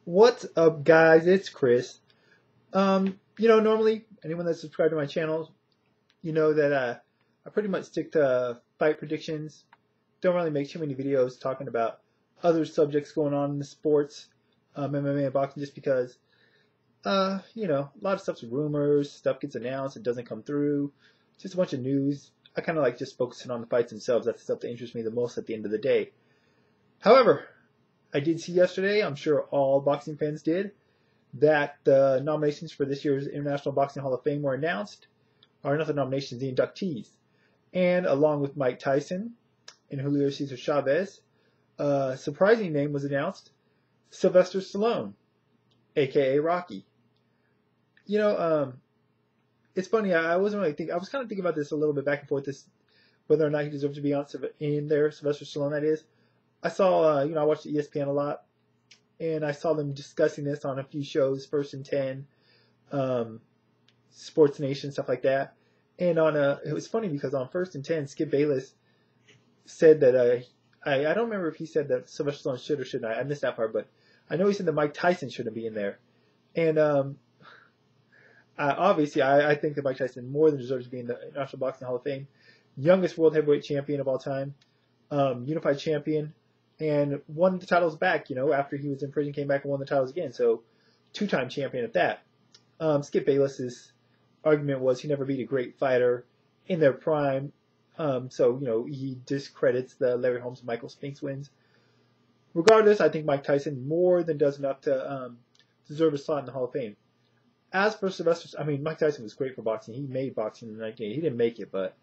What's up, guys? It's Chris. Normally, anyone that's subscribed to my channel, you know that I pretty much stick to fight predictions. Don't really make too many videos talking about other subjects going on in the sports, MMA and boxing, just because, a lot of stuff's rumors, stuff gets announced, it doesn't come through, just a bunch of news. I kind of like just focusing on the fights themselves. That's the stuff that interests me the most at the end of the day. However, I did see yesterday, I'm sure all boxing fans did, that the nominations for this year's International Boxing Hall of Fame were announced, or not the nominations, the inductees. And along with Mike Tyson and Julio Cesar Chavez, a surprising name was announced, Sylvester Stallone, aka Rocky. It's funny, I wasn't really thinking, I was kind of thinking about this a little bit back and forth, whether or not he deserves to be on in there, Sylvester Stallone, that is. I saw, I watched ESPN a lot, and I saw them discussing this on a few shows, First and 10, Sports Nation, stuff like that. And it was funny because on First and 10, Skip Bayless said that, I don't remember if he said that Sylvester Stallone should or shouldn't. I missed that part, but I know he said that Mike Tyson shouldn't be in there. And obviously, I think that Mike Tyson more than deserves to be in the National Boxing Hall of Fame. Youngest world heavyweight champion of all time, unified champion, and won the titles back, after he was in prison, came back and won the titles again. So, two-time champion at that. Skip Bayless's argument was he never beat a great fighter in their prime. So, he discredits the Larry Holmes and Michael Spinks wins. Regardless, I think Mike Tyson more than does enough to deserve a slot in the Hall of Fame. As for Sylvester, Mike Tyson was great for boxing. He made boxing in the 1980s. He didn't make it, but,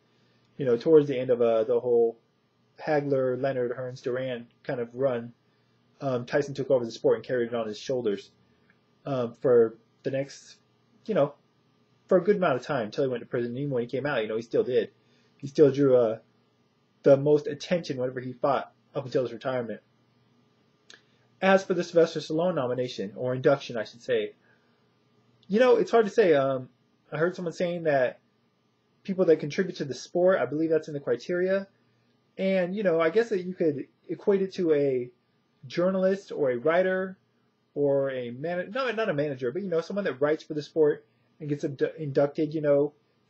towards the end of the whole Hagler, Leonard, Hearns, Duran kind of run, Tyson took over the sport and carried it on his shoulders for the next, for a good amount of time until he went to prison. Even when he came out, he still did. He still drew the most attention whenever he fought up until his retirement. As for the Sylvester Stallone nomination, or induction, I should say, it's hard to say. I heard someone saying that people that contribute to the sport, I believe that's in the criteria. And, I guess that you could equate it to a journalist or a writer or a not a manager, but, someone that writes for the sport and gets inducted.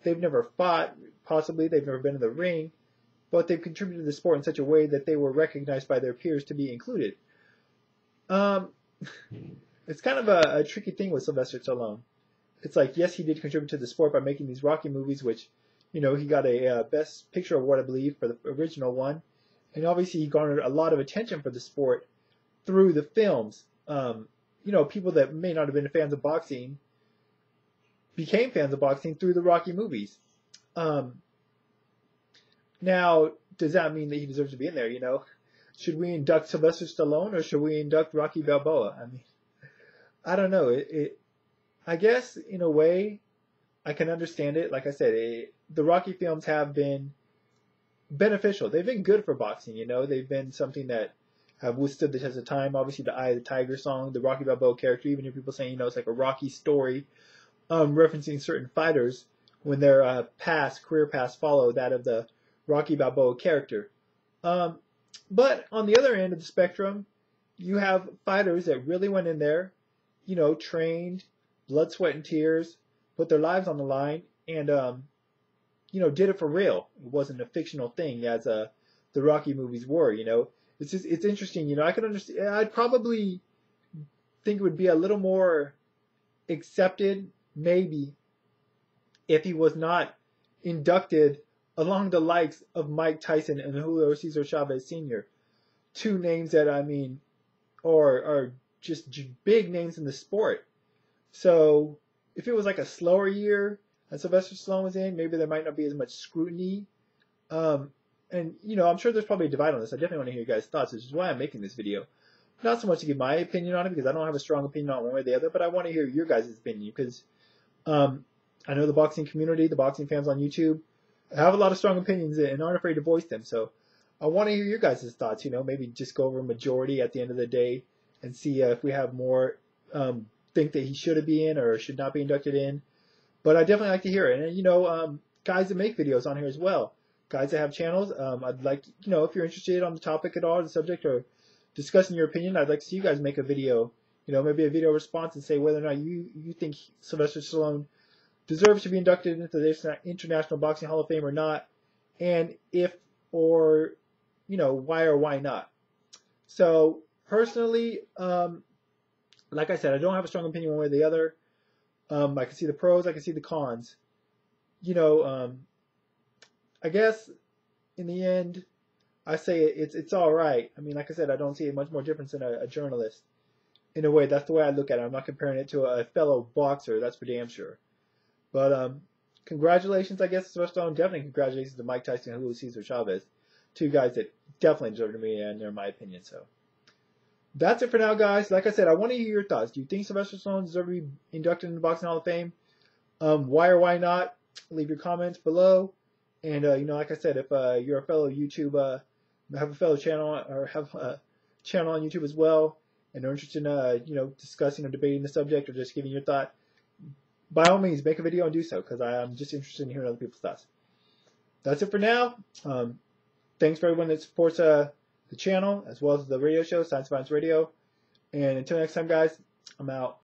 They've never fought, possibly they've never been in the ring, but they've contributed to the sport in such a way that they were recognized by their peers to be included. It's kind of a tricky thing with Sylvester Stallone. It's like, yes, he did contribute to the sport by making these Rocky movies, which, he got a Best Picture award, I believe, for the original one. And obviously he garnered a lot of attention for the sport through the films. People that may not have been fans of boxing became fans of boxing through the Rocky movies. Now, does that mean that he deserves to be in there, Should we induct Sylvester Stallone or should we induct Rocky Balboa? I don't know. I guess, in a way, I can understand it. Like I said, the Rocky films have been beneficial. They've been good for boxing, They've been something that have withstood the test of time. Obviously, the Eye of the Tiger song, the Rocky Balboa character, even if people saying, it's like a Rocky story, referencing certain fighters when their career paths follow that of the Rocky Balboa character. But on the other end of the spectrum, you have fighters that really went in there, trained, blood, sweat, and tears, put their lives on the line, and, did it for real. It wasn't a fictional thing as the Rocky movies were, It's interesting, I can understand. I'd probably think it would be a little more accepted, maybe, if he was not inducted along the likes of Mike Tyson and Julio Cesar Chavez Sr. Two names that, are just big names in the sport. So, if it was like a slower year and Sylvester Stallone was in, maybe there might not be as much scrutiny. And, I'm sure there's probably a divide on this. I definitely want to hear your guys' thoughts, which is why I'm making this video. Not so much to give my opinion on it, because I don't have a strong opinion on one way or the other, but I want to hear your guys' opinion, because I know the boxing community, the boxing fans on YouTube, have a lot of strong opinions and aren't afraid to voice them. So I want to hear your guys' thoughts, maybe just go over a majority at the end of the day and see if we have more think that he should be in or should not be inducted in. But I definitely like to hear it. And, guys that make videos on here as well, guys that have channels, I'd like, if you're interested on the topic at all, the subject, or discussing your opinion, I'd like to see you guys make a video, maybe a video response and say whether or not you think Sylvester Stallone deserves to be inducted into the International Boxing Hall of Fame or not, and if or why or why not. So personally, like I said, I don't have a strong opinion one way or the other. I can see the pros, I can see the cons. I guess in the end, I say it's all right. I mean, like I said, I don't see much more difference than a journalist. In a way, that's the way I look at it. I'm not comparing it to a fellow boxer, that's for damn sure. But congratulations, I guess, to Sylvester Stallone. Definitely congratulations to Mike Tyson and Julio Cesar Chavez. Two guys that definitely deserve to be in there, in my opinion. So that's it for now, guys. Like I said, I want to hear your thoughts. Do you think Sylvester Stallone deserves to be inducted into the Boxing Hall of Fame? Why or why not? Leave your comments below. And, like I said, if you're a fellow YouTube, have a fellow channel or have a channel on YouTube as well, and are interested in, discussing or debating the subject or just giving your thought, by all means, make a video and do so, because I'm just interested in hearing other people's thoughts. That's it for now. Thanks for everyone that supports the channel, as well as the radio show, Science Violence Radio. And until next time, guys, I'm out.